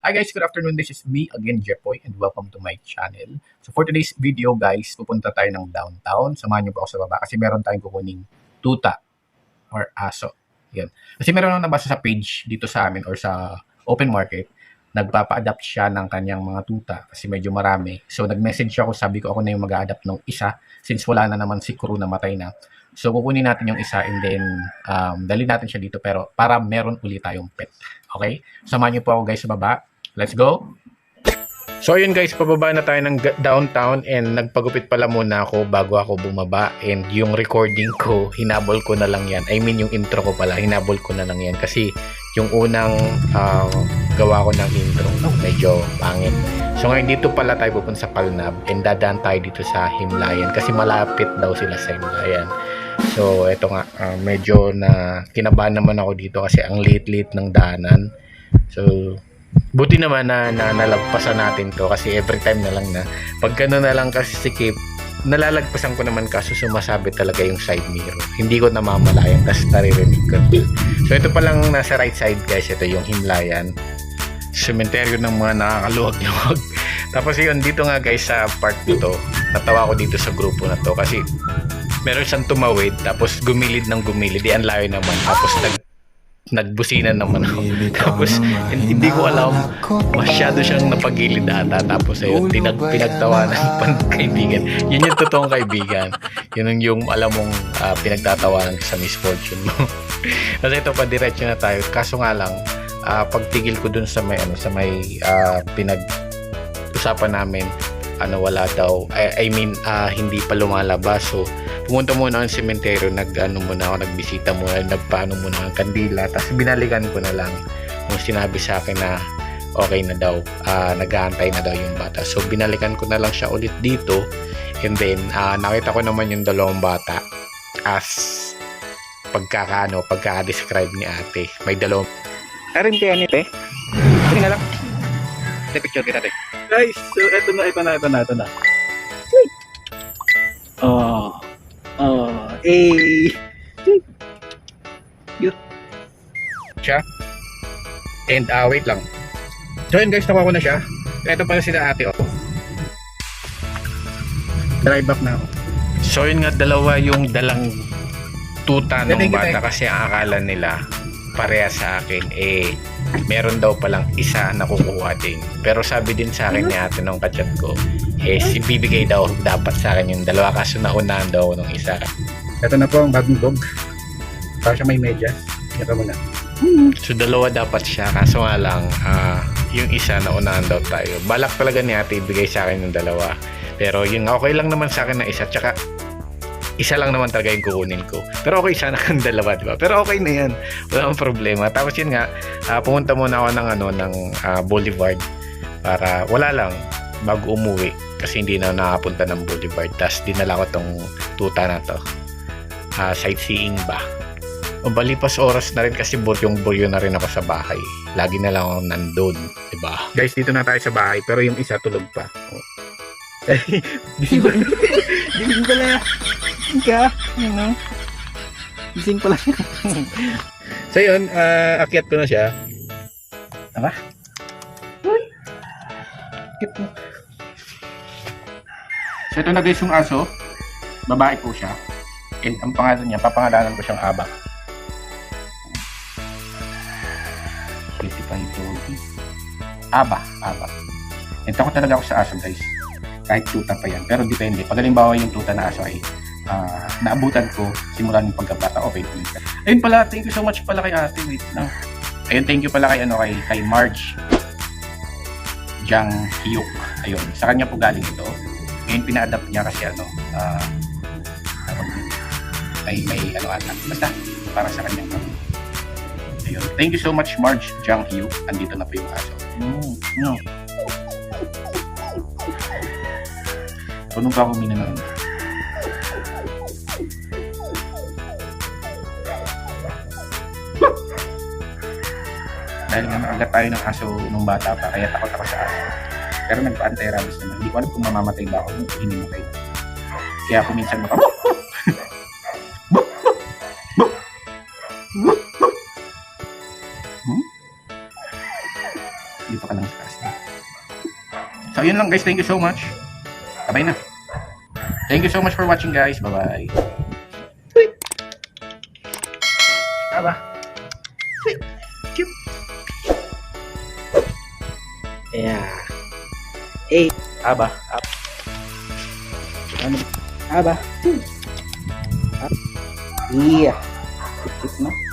Hi guys, good afternoon. This is me again, Jepoy, and welcome to my channel. So for today's video guys, pupunta tayo ng downtown. Samahan niyo po ako sa baba kasi meron tayong kukuning tuta or aso. Yan. Kasi meron akong nabasa sa page dito sa amin or sa open market, nagpapa-adapt siya ng kanyang mga tuta kasi medyo marami. So nag-message ako, sabi ko ako na yung mag-a-adapt ng isa since wala na naman si Kuru na matay na. So kukunin natin yung isa and then dali natin siya dito pero para meron ulit tayong pet. Okay? Samahan niyo po ako guys sa baba. Let's go! So yun guys, pababa na tayo ng downtown and nagpagupit pala muna ako bago ako bumaba and yung recording ko, hinabol ko na lang yan. I mean yung intro ko pala, hinabol ko na lang yan kasi yung unang gawa ko ng intro, medyo pangit. So ngayon dito pala tayo pupunta sa Palnab and dadaan tayo dito sa Himlayan kasi malapit daw sila sa Himlayan. So eto nga, medyo na kinabahan naman ako dito kasi ang liit-liit ng daanan. So buti naman na nalagpasan natin to kasi every time na lang na pag gano'n na lang kasi sikip, nalalagpasan ko naman kaso sumasabit talaga yung side mirror. Hindi ko namamalayan kasi naririnig ko. So ito palang nasa right side guys, ito yung Himlayan. Sementeryo ng mga nakakaluwag-luwag. Tapos yun, dito nga guys sa part dito, natawa ko dito sa grupo na to kasi meron siyang tumawid tapos gumilid ng gumilid, ang layo naman tapos nagbusina naman ako. Tapos hindi ko alam, masyado siyang napagilid ata. Tapos ayun, pinagtawanan ng kaibigan. Yun yung totoong kaibigan. Yun yung alam mong pinagtatawanan sa misfortune mo. Kasi ito pa diretso na tayo. Kaso nga lang, pagtigil ko dun sa may pinag-usapan namin, wala daw. I mean, hindi pa lumalabas. So pumunta muna ang sementeryo, nagbisita muna, nagpaano muna ang kandila, tapos binalikan ko na lang kung sinabi sa akin na okay na daw, nag-aantay na daw yung bata. So binalikan ko na lang siya ulit dito and then nakita ko naman yung dalawang bata as pagkaka-describe ni ate. May dalawang arin kaya nito eh. Tingnan na lang. Picture kita natin. Guys, so ito na. Siya. And wait lang. So yun guys, nakuha ko na siya. Ito pala sila ate. Drive back na ako. So yun nga, dalawa yung dalang tuta ng bata kasi ang akala nila pareha sa akin meron daw palang isa na kukuha din. Pero sabi din sa akin ni ate nung kachat ko, bibigay daw dapat sa akin yung dalawa kaso naunahan daw nung isa. Ito na po ang bagong dog. Para siya may medyas. Ito muna. So dalawa dapat siya kaso nga lang yung isa naunahan daw tayo. Balak talaga ni ate ibigay sa akin yung dalawa. Pero yun okay lang naman sa akin na isa. Tsaka isa lang naman talaga yung kukunin ko. Pero okay sana kang dalawa, di ba? Pero okay na yan. Wala akong problema. Tapos yun nga, pumunta muna ako ng Boulevard para wala lang bago umuwi kasi hindi na nakapunta ng Boulevard. Tapos dinala ko tong tuta na to. Sightseeing ba? O balipas oras na rin kasi buryo na rin ako sa bahay. Lagi na lang ako nandun, di ba? Guys, dito na tayo sa bahay pero yung isa tulog pa. Gising pala. Gising pala. So yun, akyat ko na siya. Tama? Akyat mo. So ito na guys yung aso. Babae po siya. And ang pangalan niya, papangalanan ko siyang Aba. 25 Aba. And takot talaga ako sa aso guys. Kahit tuta pa yan. Pero depende. Pag halimbawa yung tuta na aso ay naabutan ko simula ng pagkabata, okay. Ayun pala, thank you so much pala kay ate. Wait lang. Ayun, thank you pala kay Marge Jang Hyuk. Ayun, sa kanya po galing ito. Ngayon pina-adapt niya kasi may ata. Basta, para sa kanya. Ayun, thank you so much Marge Jang Hyuk. Andito na po yung aso. No. Punong pa ako minanaon. Dahil nga nakagat tayo ng aso nung bata pa, kaya takot ako sa aso. Pero nagpa-anti-rabies naman. Hindi ko alam kung mamamatay ba ako kung hindi matay. Kaya ako minsan Dito ka lang sa taas. So, yun lang guys. Thank you so much. Sabay na. Thank you so much for watching guys. Bye-bye. Aba. Yeah. Eh. Aba. Ano? Aba. Yeah. Cute na.